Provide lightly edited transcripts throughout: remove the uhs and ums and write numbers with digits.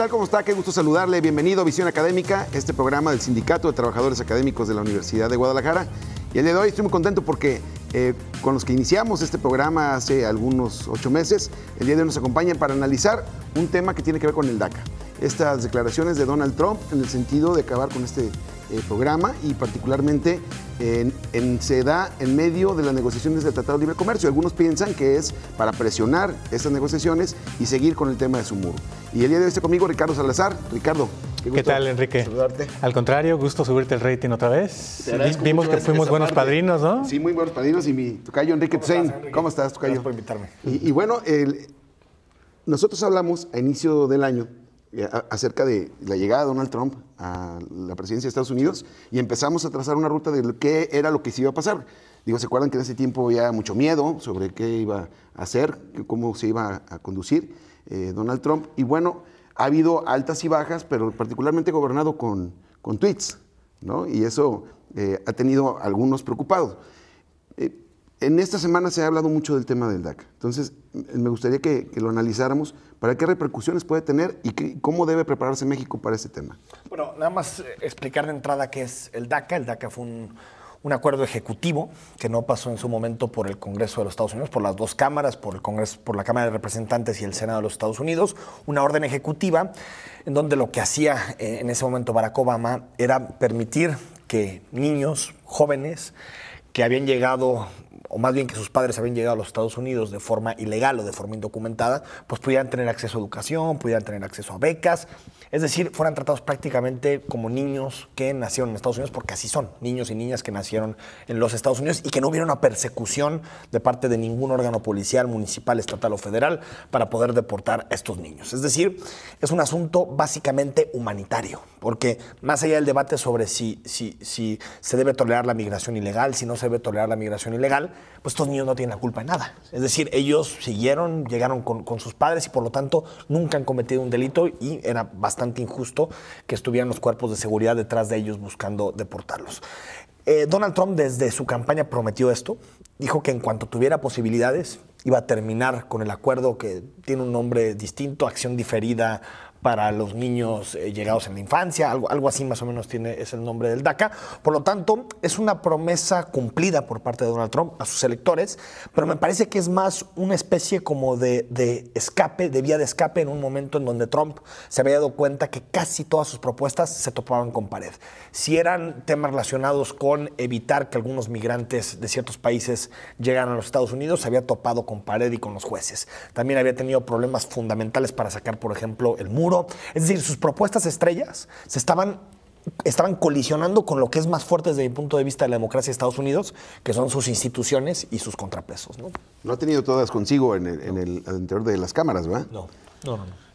tal? ¿Cómo está? Qué gusto saludarle. Bienvenido a Visión Académica, este programa del Sindicato de Trabajadores Académicos de la Universidad de Guadalajara. Y el día de hoy estoy muy contento porque con los que iniciamos este programa hace algunos 8 meses, el día de hoy nos acompañan para analizar un tema que tiene que ver con el DACA. Estas declaraciones de Donald Trump en el sentido de acabar con este programa y particularmente se da en medio de las negociaciones del Tratado de Libre Comercio. Algunos piensan que es para presionar estas negociaciones y seguir con el tema de su muro. Y el día de hoy está conmigo Ricardo Salazar. Ricardo, ¿qué tal, Enrique? Saludarte. Al contrario, gusto subirte el rating otra vez. Vimos que fuimos buenos padrinos, ¿no? Sí, muy buenos padrinos. Y mi tocayo Enrique Tusein. ¿Cómo estás, tocayo? Gracias por invitarme. Y bueno, nosotros hablamos a inicio del año acerca de la llegada de Donald Trump a la presidencia de Estados Unidos y empezamos a trazar una ruta de qué era lo que se iba a pasar. Digo, ¿se acuerdan que en ese tiempo había mucho miedo sobre qué iba a hacer, cómo se iba a conducir Donald Trump? Y bueno, ha habido altas y bajas, pero particularmente gobernado con tweets, ¿no? Y eso ha tenido a algunos preocupados. En esta semana se ha hablado mucho del tema del DACA. Entonces, me gustaría que lo analizáramos para qué repercusiones puede tener y cómo debe prepararse México para este tema. Bueno, nada más explicar de entrada qué es el DACA. El DACA fue un acuerdo ejecutivo que no pasó en su momento por el Congreso de los Estados Unidos, por las dos cámaras, por el Congreso, por la Cámara de Representantes y el Senado de los Estados Unidos. Una orden ejecutiva en donde lo que hacía en ese momento Barack Obama era permitir que niños, jóvenes, que habían llegado, o más bien que sus padres habían llegado a los Estados Unidos de forma ilegal o de forma indocumentada, pues pudieran tener acceso a educación, pudieran tener acceso a becas, es decir, fueran tratados prácticamente como niños que nacieron en Estados Unidos, porque así son, niños y niñas que nacieron en los Estados Unidos y que no hubiera una persecución de parte de ningún órgano policial, municipal, estatal o federal para poder deportar a estos niños. Es decir, es un asunto básicamente humanitario, porque más allá del debate sobre si se debe tolerar la migración ilegal, si no se debe tolerar la migración ilegal, pues estos niños no tienen la culpa de nada. Es decir, ellos llegaron con sus padres y por lo tanto nunca han cometido un delito y era bastante injusto que estuvieran los cuerpos de seguridad detrás de ellos buscando deportarlos. Donald Trump desde su campaña prometió esto, dijo que en cuanto tuviera posibilidades iba a terminar con el acuerdo que tiene un nombre distinto, acción diferida para los niños llegados en la infancia, algo así más o menos es el nombre del DACA. Por lo tanto, es una promesa cumplida por parte de Donald Trump a sus electores, pero me parece que es más una especie como de escape, de vía de escape en un momento en donde Trump se había dado cuenta que casi todas sus propuestas se topaban con pared. Si eran temas relacionados con evitar que algunos migrantes de ciertos países llegaran a los Estados Unidos, se había topado con pared y con los jueces. También había tenido problemas fundamentales para sacar, por ejemplo, el muro. Es decir, sus propuestas estrellas estaban colisionando con lo que es más fuerte desde mi punto de vista de la democracia de Estados Unidos, que son sus instituciones y sus contrapesos, ¿no? No ha tenido todas consigo en el interior de las cámaras, ¿verdad? No.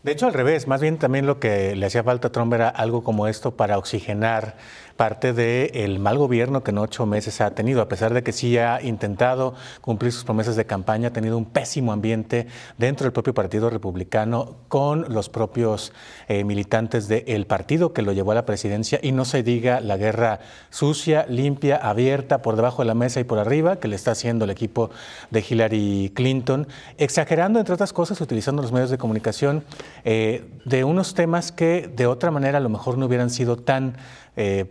De hecho, al revés, más bien también lo que le hacía falta a Trump era algo como esto para oxigenar parte del mal gobierno que en 8 meses ha tenido, a pesar de que sí ha intentado cumplir sus promesas de campaña, ha tenido un pésimo ambiente dentro del propio Partido Republicano con los propios militantes del partido que lo llevó a la presidencia, y no se diga la guerra sucia, limpia, abierta, por debajo de la mesa y por arriba, que le está haciendo el equipo de Hillary Clinton, exagerando, entre otras cosas, utilizando los medios de comunicación de unos temas que de otra manera a lo mejor no hubieran sido tan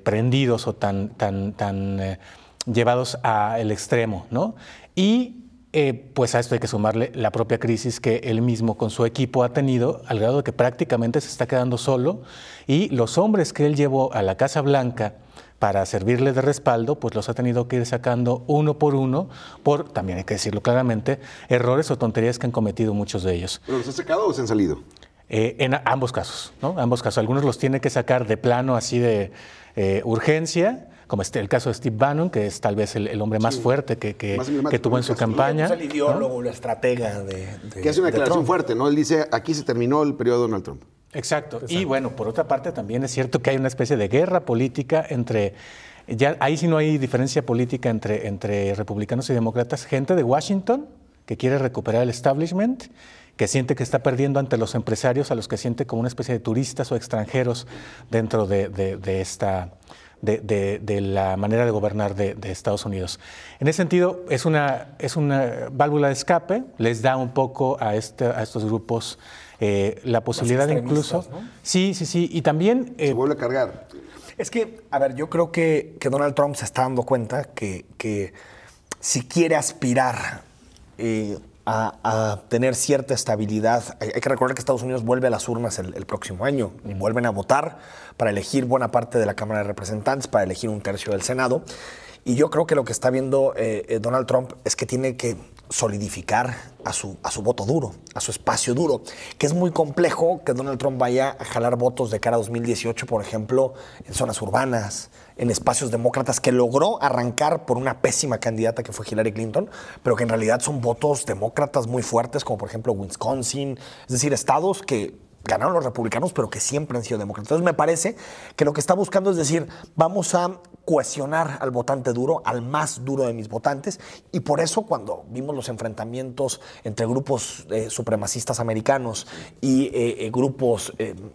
prendidos o tan llevados al extremo, ¿no? Y pues a esto hay que sumarle la propia crisis que él mismo con su equipo ha tenido, al grado de que prácticamente se está quedando solo, y los hombres que él llevó a la Casa Blanca para servirle de respaldo, pues los ha tenido que ir sacando uno por uno, por, también hay que decirlo claramente, errores o tonterías que han cometido muchos de ellos. ¿Pero los ha sacado o se han salido? En ambos casos, ¿no? Ambos casos. Algunos los tiene que sacar de plano así de urgencia, como el caso de Steve Bannon, que es tal vez el hombre más fuerte que tuvo en su campaña. Es el ideólogo, ¿no? La estratega que hace una declaración fuerte, ¿no? Él dice, aquí se terminó el periodo de Donald Trump. Exacto. Y bueno, por otra parte también es cierto que hay una especie de guerra política entre, ya ahí sí no hay diferencia política entre republicanos y demócratas, gente de Washington que quiere recuperar el establishment, que siente que está perdiendo ante los empresarios, a los que siente como una especie de turistas o extranjeros dentro de la manera de gobernar de Estados Unidos. En ese sentido, es una válvula de escape, les da un poco a estos grupos la posibilidad de incluso... ¿no? Sí, sí, sí. Y también... Se vuelve a cargar. Es que, a ver, yo creo que Donald Trump se está dando cuenta que si quiere aspirar a tener cierta estabilidad, hay que recordar que Estados Unidos vuelve a las urnas el próximo año y vuelven a votar para elegir buena parte de la Cámara de Representantes, para elegir un tercio del Senado. Y yo creo que lo que está viendo Donald Trump es que tiene que solidificar a su voto duro, a su espacio duro, que es muy complejo que Donald Trump vaya a jalar votos de cara a 2018, por ejemplo, en zonas urbanas, en espacios demócratas, que logró arrancar por una pésima candidata que fue Hillary Clinton, pero que en realidad son votos demócratas muy fuertes, como por ejemplo Wisconsin, es decir, estados que ganaron los republicanos, pero que siempre han sido demócratas. Entonces me parece que lo que está buscando es decir, vamos a cohesionar al votante duro, al más duro de mis votantes, y por eso cuando vimos los enfrentamientos entre grupos supremacistas americanos y grupos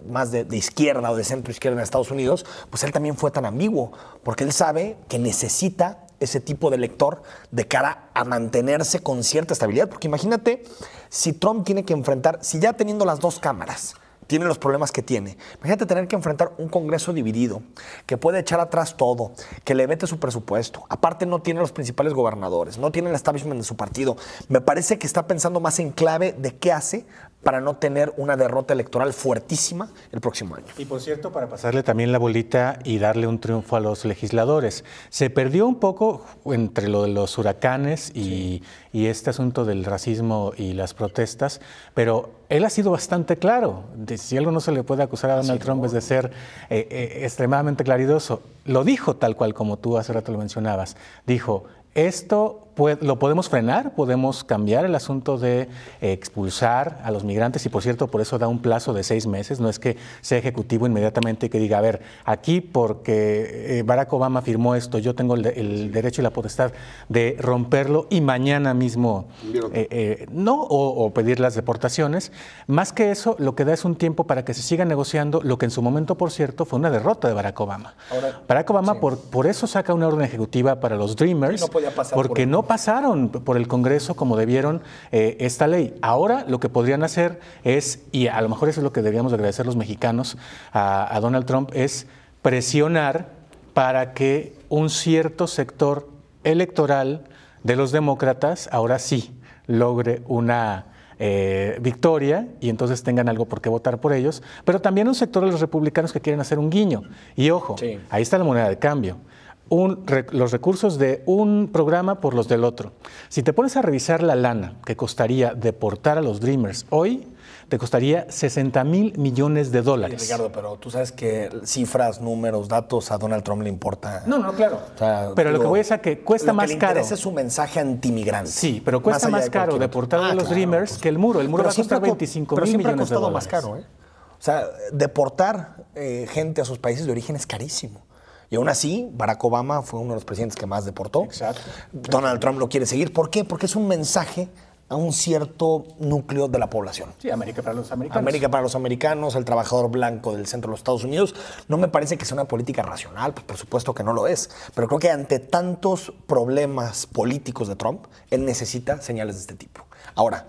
más de izquierda o de centro izquierda en Estados Unidos, pues él también fue tan ambiguo, porque él sabe que necesita ese tipo de elector de cara a mantenerse con cierta estabilidad. Porque imagínate si Trump tiene que enfrentar, si ya teniendo las dos cámaras, tiene los problemas que tiene, imagínate tener que enfrentar un Congreso dividido, que puede echar atrás todo, que le vete su presupuesto, aparte no tiene los principales gobernadores, no tiene el establishment de su partido. Me parece que está pensando más en clave de qué hace para no tener una derrota electoral fuertísima el próximo año. Y por cierto, para pasarle también la bolita y darle un triunfo a los legisladores, se perdió un poco entre lo de los huracanes y este asunto del racismo y las protestas, pero él ha sido bastante claro. Si algo no se le puede acusar a Donald Trump es de ser extremadamente claridoso. Lo dijo tal cual como tú hace rato lo mencionabas. Dijo, esto lo podemos frenar, podemos cambiar el asunto de expulsar a los migrantes y, por cierto, por eso da un plazo de 6 meses. No es que sea ejecutivo inmediatamente y que diga, a ver, aquí porque Barack Obama firmó esto, yo tengo el derecho y la potestad de romperlo y mañana mismo no, o pedir las deportaciones. Más que eso, lo que da es un tiempo para que se siga negociando lo que en su momento, por cierto, fue una derrota de Barack Obama. Ahora, Barack Obama por eso saca una orden ejecutiva para los Dreamers, no podía pasar porque no pasaron por el Congreso como debieron esta ley. Ahora lo que podrían hacer es, y a lo mejor eso es lo que deberíamos agradecer los mexicanos a Donald Trump, es presionar para que un cierto sector electoral de los demócratas ahora sí logre una victoria y entonces tengan algo por qué votar por ellos, pero también un sector de los republicanos que quieren hacer un guiño. Y ojo, sí, ahí está la moneda de cambio. Los recursos de un programa por los del otro. Si te pones a revisar la lana que costaría deportar a los Dreamers hoy, te costaría $60,000 millones. Sí, Ricardo, pero tú sabes que cifras, números, datos a Donald Trump le importa. No, claro. O sea, pero lo que voy a decir es que cuesta más caro. Lo que le interesa es su mensaje antimigrante. Sí, pero cuesta más caro deportar a los Dreamers que el muro. El muro va a costar $25,000 millones. Pero siempre ha costado más caro, ¿eh? O sea, deportar gente a sus países de origen es carísimo. Y aún así, Barack Obama fue uno de los presidentes que más deportó. Exacto. Donald Trump lo quiere seguir. ¿Por qué? Porque es un mensaje a un cierto núcleo de la población. Sí, América para los americanos. América para los americanos, el trabajador blanco del centro de los Estados Unidos. No me parece que sea una política racional, pues por supuesto que no lo es. Pero creo que ante tantos problemas políticos de Trump, él necesita señales de este tipo. Ahora,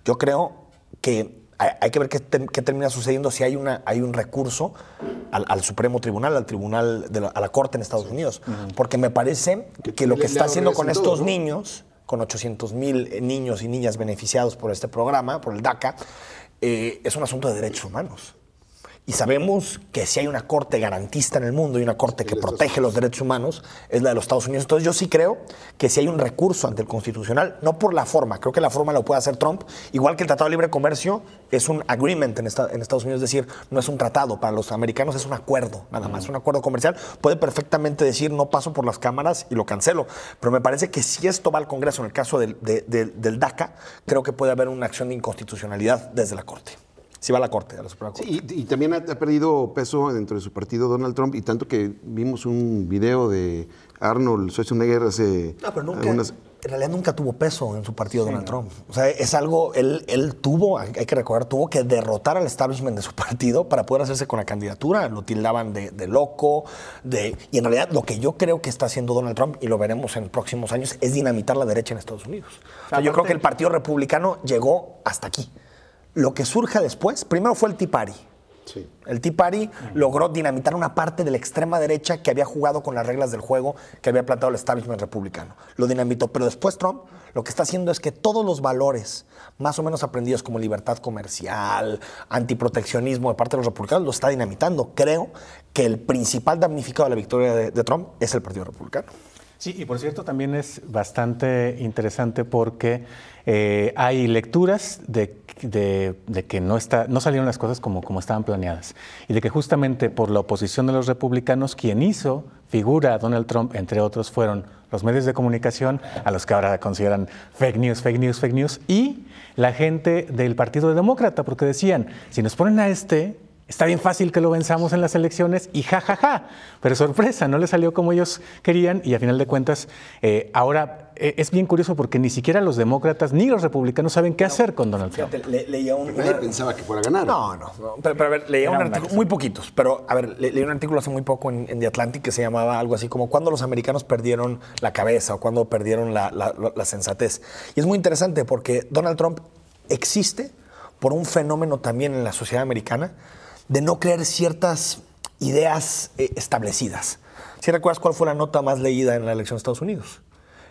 yo creo que hay que ver qué termina sucediendo si hay un recurso al Supremo Tribunal, a la Corte en Estados Unidos. Porque me parece que lo que está haciendo con estos niños, con 800,000 niños y niñas beneficiados por este programa, por el DACA, es un asunto de derechos humanos. Y sabemos que si hay una corte garantista en el mundo y una corte que protege los derechos humanos, es la de los Estados Unidos. Entonces yo sí creo que si hay un recurso ante el Constitucional, no por la forma, creo que la forma lo puede hacer Trump, igual que el Tratado de Libre Comercio es un agreement en Estados Unidos, es decir, no es un tratado, para los americanos es un acuerdo, nada más, un acuerdo comercial. Puede perfectamente decir, no paso por las cámaras y lo cancelo, pero me parece que si esto va al Congreso, en el caso del DACA, creo que puede haber una acción de inconstitucionalidad desde la Corte. Si va a la Corte, a la Suprema Corte. Sí, y también ha perdido peso dentro de su partido Donald Trump, y tanto que vimos un video de Arnold Schwarzenegger hace en realidad nunca tuvo peso en su partido Donald Trump. O sea, es algo, él tuvo, hay que recordar, tuvo que derrotar al establishment de su partido para poder hacerse con la candidatura. Lo tildaban de loco, y en realidad lo que yo creo que está haciendo Donald Trump, y lo veremos en próximos años, es dinamitar la derecha en Estados Unidos. O sea, yo creo que el Partido Republicano llegó hasta aquí. lo que surja después, primero fue el Tea Party. Sí. El Tea Party logró dinamitar una parte de la extrema derecha que había jugado con las reglas del juego que había plantado el establishment republicano. Lo dinamitó, pero después Trump lo que está haciendo es que todos los valores más o menos aprendidos como libertad comercial, antiproteccionismo de parte de los republicanos lo está dinamitando. Creo que el principal damnificado de la victoria de Trump es el Partido Republicano. Sí, y por cierto también es bastante interesante porque hay lecturas de que no salieron las cosas como estaban planeadas y de que justamente por la oposición de los republicanos quien hizo figura a Donald Trump, entre otros, fueron los medios de comunicación, a los que ahora consideran fake news, y la gente del Partido Demócrata, porque decían, si nos ponen a está bien fácil que lo venzamos en las elecciones y pero sorpresa, no le salió como ellos querían y a final de cuentas ahora es bien curioso porque ni siquiera los demócratas ni los republicanos saben qué hacer con Donald Trump. Leía Nadie pensaba que fuera a ganar. No. Pero a ver, leía un artículo, muy poquitos, pero a ver, leí un artículo hace muy poco en The Atlantic que se llamaba algo así como cuando los americanos perdieron la cabeza o cuando perdieron la sensatez. Y es muy interesante porque Donald Trump existe por un fenómeno también en la sociedad americana de no creer ciertas ideas establecidas. ¿Sí recuerdas cuál fue la nota más leída en la elección de Estados Unidos?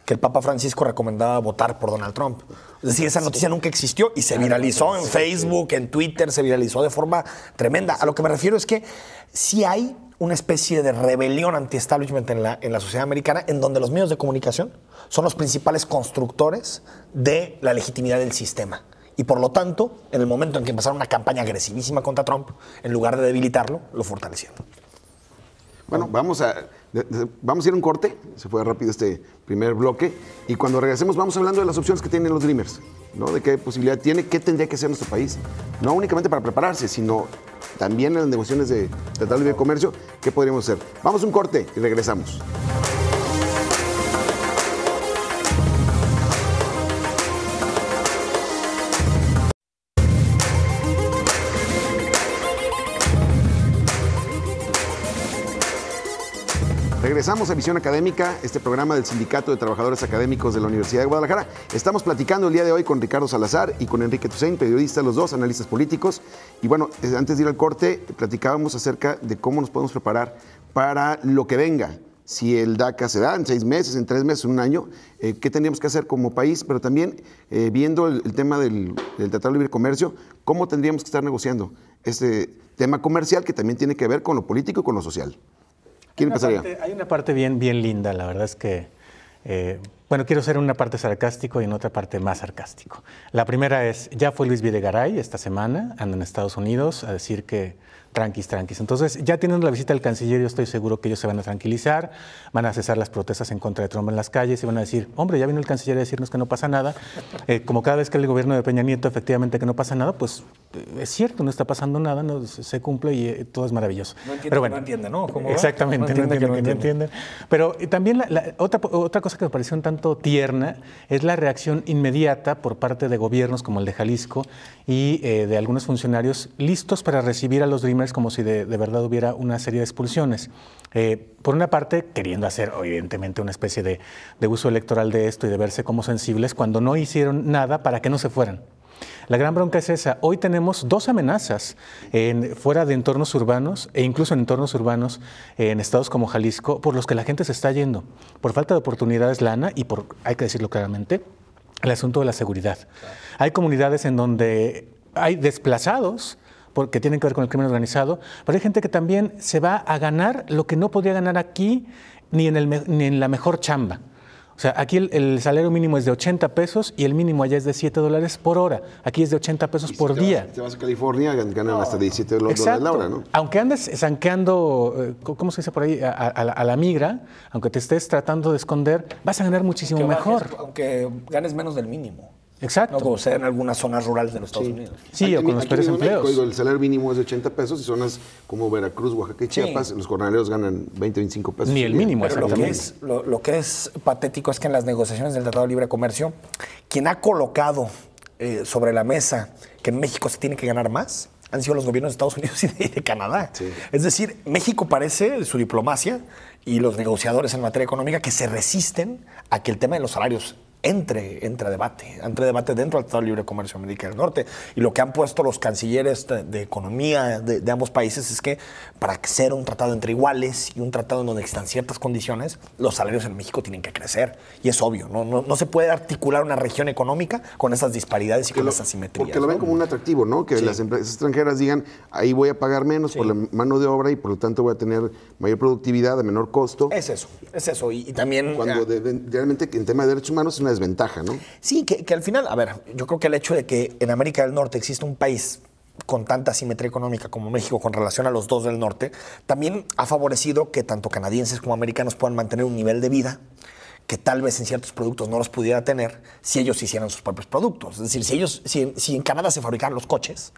Que el Papa Francisco recomendaba votar por Donald Trump. Es decir, esa noticia nunca existió y se viralizó en Facebook, en Twitter, se viralizó de forma tremenda. A lo que me refiero es que sí hay una especie de rebelión anti-establishment en la sociedad americana en donde los medios de comunicación son los principales constructores de la legitimidad del sistema. Y por lo tanto, en el momento en que empezaron una campaña agresivísima contra Trump, en lugar de debilitarlo, lo fortalecieron. Bueno, vamos a ir a un corte. Se fue rápido este primer bloque. Y cuando regresemos vamos hablando de las opciones que tienen los Dreamers, ¿no? De qué posibilidad tiene, qué tendría que hacer nuestro país. No únicamente para prepararse, sino también en las negociaciones de Tratado de Libre Comercio, ¿qué podríamos hacer? Vamos a un corte y regresamos. Regresamos a Visión Académica, este programa del Sindicato de Trabajadores Académicos de la Universidad de Guadalajara. Estamos platicando el día de hoy con Ricardo Salazar y con Enrique Toussaint, periodistas los dos, analistas políticos. Y bueno, antes de ir al corte, platicábamos acerca de cómo nos podemos preparar para lo que venga. Si el DACA se da en 6 meses, en 3 meses, en un año, ¿qué tendríamos que hacer como país? Pero también viendo el tema del Tratado de Libre Comercio, ¿cómo tendríamos que estar negociando este tema comercial que también tiene que ver con lo político y con lo social? ¿Quién empezaría? Hay una parte bien linda, la verdad es que, quiero ser en una parte sarcástico y en otra parte más sarcástico. La primera es, ya fue Luis Videgaray esta semana, anda en Estados Unidos a decir que tranquis. Entonces, ya teniendo la visita del canciller, yo estoy seguro que ellos se van a tranquilizar, van a cesar las protestas en contra de Trump en las calles y van a decir, hombre, ya vino el canciller a decirnos que no pasa nada. Como cada vez que el gobierno de Peña Nieto efectivamente que no pasa nada, pues es cierto, no está pasando nada, no, se cumple y todo es maravilloso. No entiende, pero bueno, no entiende, ¿no? ¿Cómo exactamente, no entienden. Pero también otra cosa que me pareció un tanto tierna es la reacción inmediata por parte de gobiernos como el de Jalisco y de algunos funcionarios listos para recibir a los Dreamers como si de verdad hubiera una serie de expulsiones. Por una parte, queriendo hacer evidentemente una especie de uso electoral de esto y de verse como sensibles cuando no hicieron nada para que no se fueran. La gran bronca es esa. Hoy tenemos 2 amenazas fuera de entornos urbanos e incluso en entornos urbanos en estados como Jalisco por los que la gente se está yendo. Por falta de oportunidades, lana y por, hay que decirlo claramente, el asunto de la seguridad. Claro. Hay comunidades en donde hay desplazados que tienen que ver con el crimen organizado, pero hay gente que también se va a ganar lo que no podría ganar aquí ni en la mejor chamba. O sea, aquí el salario mínimo es de 80 pesos y el mínimo allá es de $7 por hora. Aquí es de 80 pesos por día. Si te vas a California, ganan hasta $17 la hora, ¿no? Aunque andes zanqueando, ¿cómo se dice por ahí? A la migra, aunque te estés tratando de esconder, vas a ganar muchísimo mejor. Aunque ganes menos del mínimo. Exacto. No como sea en algunas zonas rurales de los Estados Unidos. Sí, o con los peores empleos. México, el salario mínimo es de 80 pesos y zonas como Veracruz, Oaxaca y Chiapas, los jornaleros ganan 20, 25 pesos. Ni el mínimo, pero lo que es patético es que en las negociaciones del Tratado de Libre Comercio, quien ha colocado sobre la mesa que en México se tiene que ganar más han sido los gobiernos de Estados Unidos y de Canadá. Sí. Es decir, México parece, su diplomacia y los negociadores en materia económica, que se resisten a que el tema de los salarios entre a debate dentro del Tratado de Libre Comercio de América del Norte. Y lo que han puesto los cancilleres de economía de ambos países es que para ser un tratado entre iguales y un tratado en donde existan ciertas condiciones, los salarios en México tienen que crecer. Y es obvio, no se puede articular una región económica con esas disparidades y con esas asimetrías. Porque lo ven como un atractivo, ¿no? Que las empresas extranjeras digan, ahí voy a pagar menos por la mano de obra y por lo tanto voy a tener mayor productividad a menor costo. Es eso. Y también... Cuando realmente en tema de derechos humanos es una desventaja, ¿no? Sí, que al final, a ver, yo creo que el hecho de que en América del Norte existe un país con tanta asimetría económica como México con relación a los dos del norte, también ha favorecido que tanto canadienses como americanos puedan mantener un nivel de vida que tal vez en ciertos productos no los pudiera tener si ellos hicieran sus propios productos. Es decir, si en Canadá se fabricaran los coches,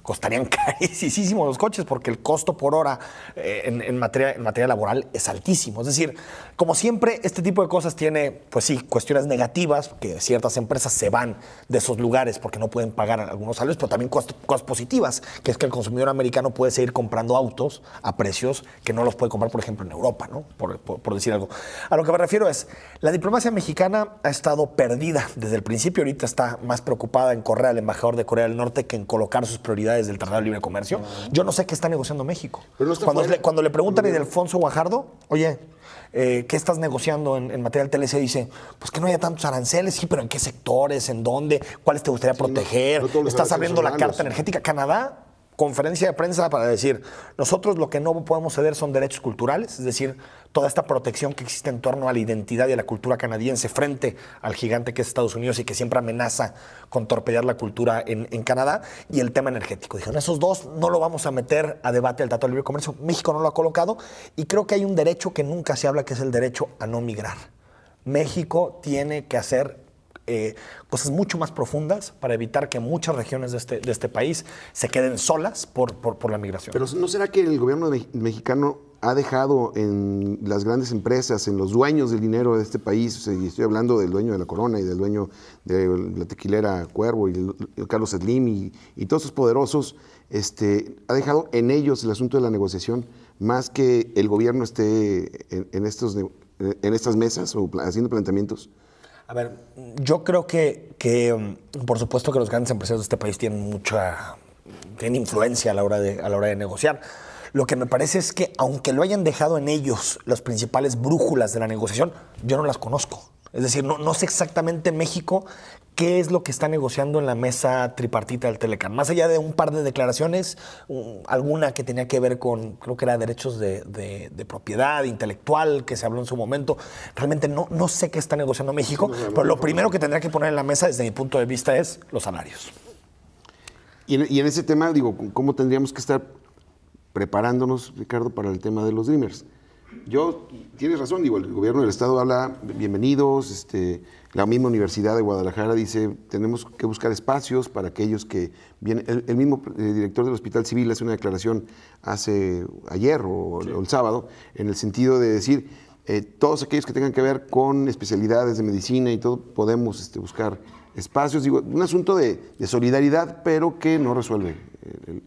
costarían carísimos los coches porque el costo por hora en materia laboral es altísimo. Es decir, como siempre, este tipo de cosas tiene, pues sí, cuestiones negativas, que ciertas empresas se van de esos lugares porque no pueden pagar algunos salarios, pero también cosas positivas, que es que el consumidor americano puede seguir comprando autos a precios que no los puede comprar, por ejemplo, en Europa, ¿no? Por decir algo. A lo que me refiero es, la diplomacia mexicana ha estado perdida desde el principio. Ahorita está más preocupada en correr al embajador de Corea del Norte que en colocar sus prioridades del Tratado de Libre Comercio. Yo no sé qué está negociando México. Pero no cuando le preguntan a Ildefonso Guajardo, oye, ¿qué estás negociando en materia del TLC? Dice, pues que no haya tantos aranceles. Sí, pero ¿en qué sectores? ¿En dónde? ¿Cuáles te gustaría proteger? ¿Estás abriendo la carta energética? Canadá, conferencia de prensa para decir, nosotros lo que no podemos ceder son derechos culturales, es decir, toda esta protección que existe en torno a la identidad y a la cultura canadiense frente al gigante que es Estados Unidos y que siempre amenaza con torpedear la cultura en Canadá, y el tema energético. Dijeron, esos dos no lo vamos a meter a debate del Tratado de Libre Comercio. México no lo ha colocado y creo que hay un derecho que nunca se habla, que es el derecho a no migrar. México tiene que hacer cosas mucho más profundas para evitar que muchas regiones de este país se queden solas por la migración. Pero ¿no será que el gobierno mexicano ha dejado en las grandes empresas, en los dueños del dinero de este país, y estoy hablando del dueño de la Corona y del dueño de la tequilera Cuervo y Carlos Slim y todos esos poderosos, ha dejado en ellos el asunto de la negociación más que el gobierno esté en estas mesas o haciendo planteamientos? A ver, yo creo que por supuesto que los grandes empresarios de este país tienen influencia a la hora de negociar. Lo que me parece es que, aunque lo hayan dejado en ellos las principales brújulas de la negociación, yo no las conozco. Es decir, no sé exactamente México qué es lo que está negociando en la mesa tripartita del Telecán. Más allá de un par de declaraciones, alguna que tenía que ver con, creo que era derechos de propiedad intelectual, que se habló en su momento. Realmente no sé qué está negociando México, pero lo primero que tendría que poner en la mesa, desde mi punto de vista, es los salarios. Y en ese tema, digo, ¿cómo tendríamos que estar preparándonos, Ricardo, para el tema de los Dreamers? Tienes razón, digo, el gobierno del Estado habla, bienvenidos, la misma Universidad de Guadalajara dice, tenemos que buscar espacios para aquellos que vienen. El mismo director del Hospital Civil hace una declaración ayer o el sábado, en el sentido de decir, todos aquellos que tengan que ver con especialidades de medicina y todo, podemos buscar espacios, digo, un asunto de solidaridad, pero que no resuelve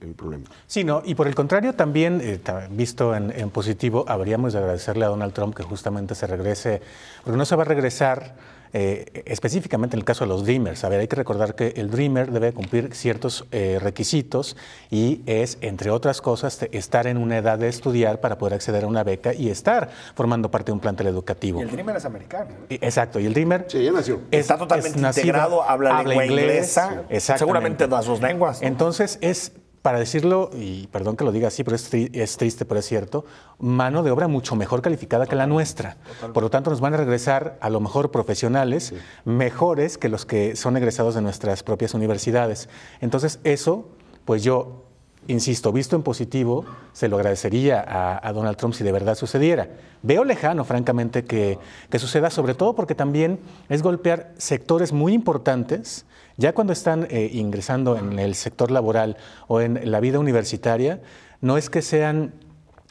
el problema. Sí, no, y por el contrario también, visto en positivo, habríamos de agradecerle a Donald Trump que justamente se regrese, porque no se va a regresar específicamente en el caso de los Dreamers. A ver, hay que recordar que el Dreamer debe cumplir ciertos requisitos y es, entre otras cosas, estar en una edad de estudiar para poder acceder a una beca y estar formando parte de un plantel educativo. Y el Dreamer es americano. Exacto, y el Dreamer sí, ya nació. Está totalmente integrado, habla lengua inglesa, seguramente las dos lenguas, ¿no? Entonces es, para decirlo, y perdón que lo diga así, pero es triste, pero es cierto, mano de obra mucho mejor calificada que la nuestra. Totalmente. Por lo tanto, nos van a regresar a lo mejor profesionales mejores que los que son egresados de nuestras propias universidades. Entonces, eso, pues yo, insisto, visto en positivo, se lo agradecería a Donald Trump si de verdad sucediera. Veo lejano, francamente, que suceda, sobre todo porque también es golpear sectores muy importantes. Ya cuando están ingresando en el sector laboral o en la vida universitaria, no es que sean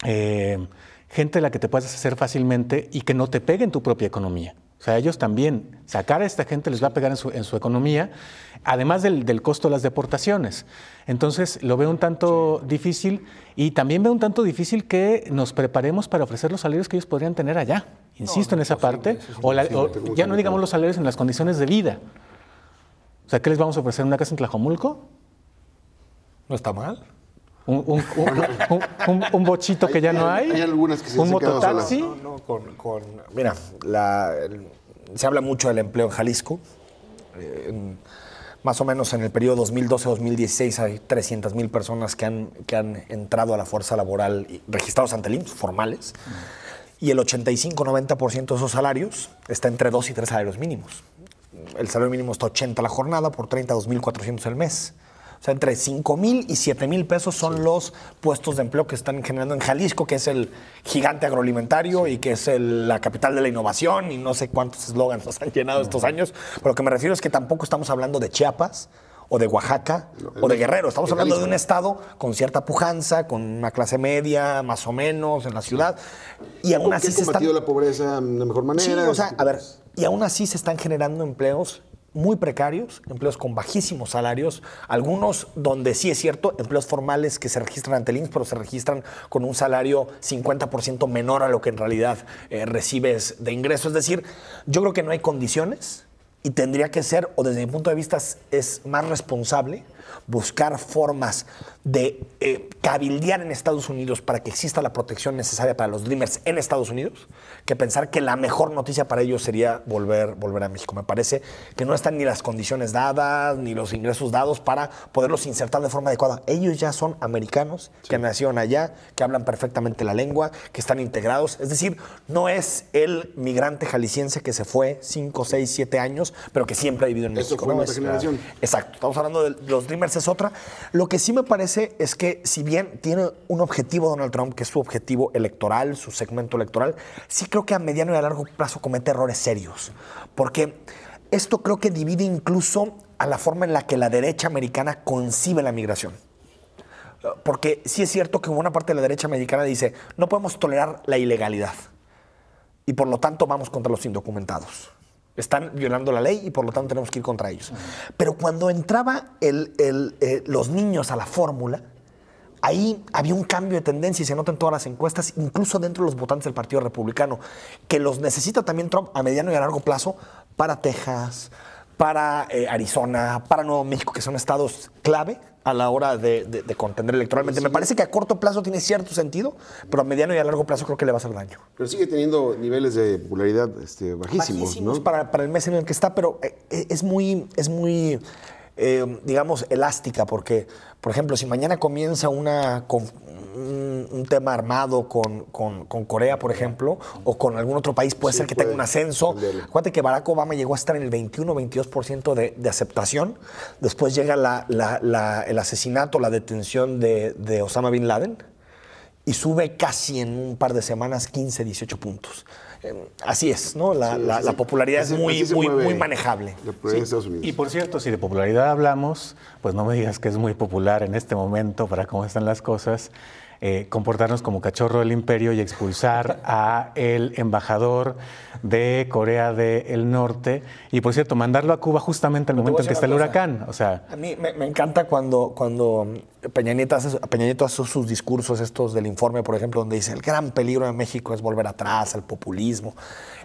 gente a la que te puedas hacer fácilmente y que no te pegue en tu propia economía. O sea, ellos también, sacar a esta gente les va a pegar en su economía, además del costo de las deportaciones. Entonces, lo veo un tanto difícil y también veo un tanto difícil que nos preparemos para ofrecer los salarios que ellos podrían tener allá. insisto en esa parte, o ya no digamos los salarios, en las condiciones de vida. O sea, ¿qué les vamos a ofrecer? ¿Una casa en Tlajomulco? No está mal. Un bochito que ya no hay. Hay algunas que se un han quedado mototaxi. Mira, se habla mucho del empleo en Jalisco. Más o menos en el periodo 2012-2016 hay 300,000 personas que han entrado a la fuerza laboral registrados ante el IMSS, formales. Y el 85-90% de esos salarios está entre 2 y 3 salarios mínimos. El salario mínimo está 80 la jornada, por 30, 2,400 el mes. O sea, entre 5,000 y 7,000 pesos son los puestos de empleo que están generando en Jalisco, que es el gigante agroalimentario y que es la capital de la innovación, y no sé cuántos eslogans nos han llenado estos años. Pero lo que me refiero es que tampoco estamos hablando de Chiapas o de Oaxaca o de Guerrero. Estamos hablando de un estado con cierta pujanza, con una clase media más o menos en la ciudad. Y aún así se ha combatido la pobreza de la mejor manera. Sí, o sea, a ver, y aún así se están generando empleos muy precarios, empleos con bajísimos salarios, algunos donde sí es cierto, empleos formales que se registran ante el IMSS, pero se registran con un salario 50% menor a lo que en realidad recibes de ingreso. Es decir, yo creo que no hay condiciones y tendría que ser, o desde mi punto de vista es más responsable, buscar formas de cabildear en Estados Unidos para que exista la protección necesaria para los Dreamers en Estados Unidos, que pensar que la mejor noticia para ellos sería volver a México. Me parece que no están ni las condiciones dadas, ni los ingresos dados para poderlos insertar de forma adecuada. Ellos ya son americanos, que nacieron allá, que hablan perfectamente la lengua, que están integrados. Es decir, no es el migrante jalisciense que se fue 5, 6, 7 años, pero que siempre ha vivido en México. Eso fue nuestra generación. Exacto. Estamos hablando de los Dreamers, es otra. Lo que sí me parece es que si bien tiene un objetivo Donald Trump, que es su objetivo electoral, su segmento electoral, sí creo que a mediano y a largo plazo comete errores serios. Porque esto creo que divide incluso a la forma en la que la derecha americana concibe la migración. Porque sí es cierto que buena parte de la derecha americana dice, no podemos tolerar la ilegalidad. Y por lo tanto vamos contra los indocumentados. Están violando la ley y por lo tanto tenemos que ir contra ellos. Pero cuando entraba los niños a la fórmula, ahí había un cambio de tendencia y se nota en todas las encuestas, incluso dentro de los votantes del Partido Republicano, que los necesita también Trump a mediano y a largo plazo para Texas, para Arizona, para Nuevo México, que son estados clave a la hora de contender electoralmente. Me parece que a corto plazo tiene cierto sentido, pero a mediano y a largo plazo creo que le va a hacer daño. Pero sigue teniendo niveles de popularidad bajísimos, ¿no? para el mes en el que está, pero es muy digamos, elástica, porque, por ejemplo, si mañana comienza un tema armado con Corea, por ejemplo, o con algún otro país, puede ser que tenga un ascenso. Acuérdate que Barack Obama llegó a estar en el 21-22% de aceptación. Después llega el asesinato, la detención de Osama Bin Laden, y sube casi en un par de semanas 15, 18 puntos. Así es, ¿no? La popularidad es muy manejable. Y por cierto, si de popularidad hablamos, pues no me digas que es muy popular en este momento para cómo están las cosas, comportarnos como cachorro del imperio y expulsar a el embajador de Corea del Norte y, por cierto, mandarlo a Cuba justamente al momento en que está el huracán. O sea, a mí me encanta cuando Peña Nieto hace sus discursos estos del informe, por ejemplo, donde dice el gran peligro de México es volver atrás, al populismo.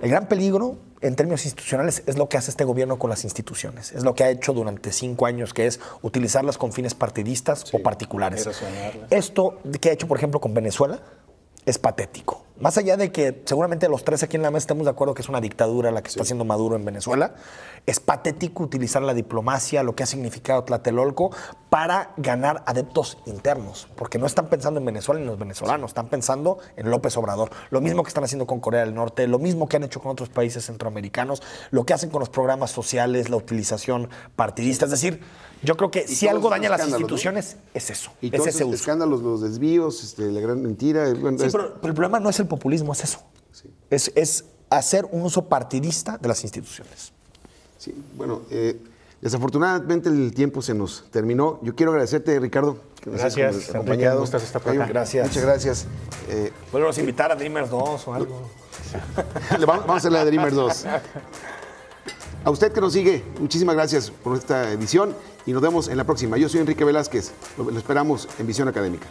El gran peligro, en términos institucionales, es lo que hace este gobierno con las instituciones. Es lo que ha hecho durante 5 años, que es utilizarlas con fines partidistas o particulares. Esto que ha hecho, por ejemplo, con Venezuela, es patético. Más allá de que seguramente los tres aquí en la mesa estamos de acuerdo que es una dictadura la que está haciendo Maduro en Venezuela, es patético utilizar la diplomacia, lo que ha significado Tlatelolco, para ganar adeptos internos. Porque no están pensando en Venezuela ni en los venezolanos, están pensando en López Obrador. Lo mismo que están haciendo con Corea del Norte, lo mismo que han hecho con otros países centroamericanos, lo que hacen con los programas sociales, la utilización partidista. Es decir, yo creo que si algo daña a las instituciones, ¿no? Es eso. Y todos los escándalos, los desvíos, la gran mentira. Bueno, sí, pero el problema no es el populismo, es eso. Sí. Es hacer un uso partidista de las instituciones. Sí, bueno, desafortunadamente el tiempo se nos terminó. Yo quiero agradecerte, Ricardo. Gracias, Enrique, me gustas esta plata. Gracias. Muchas gracias. Podemos invitar a Dreamers 2 o algo. Vamos a hacer la de Dreamers 2. A usted que nos sigue, muchísimas gracias por esta edición y nos vemos en la próxima. Yo soy Enrique Velázquez. Lo esperamos en Visión Académica.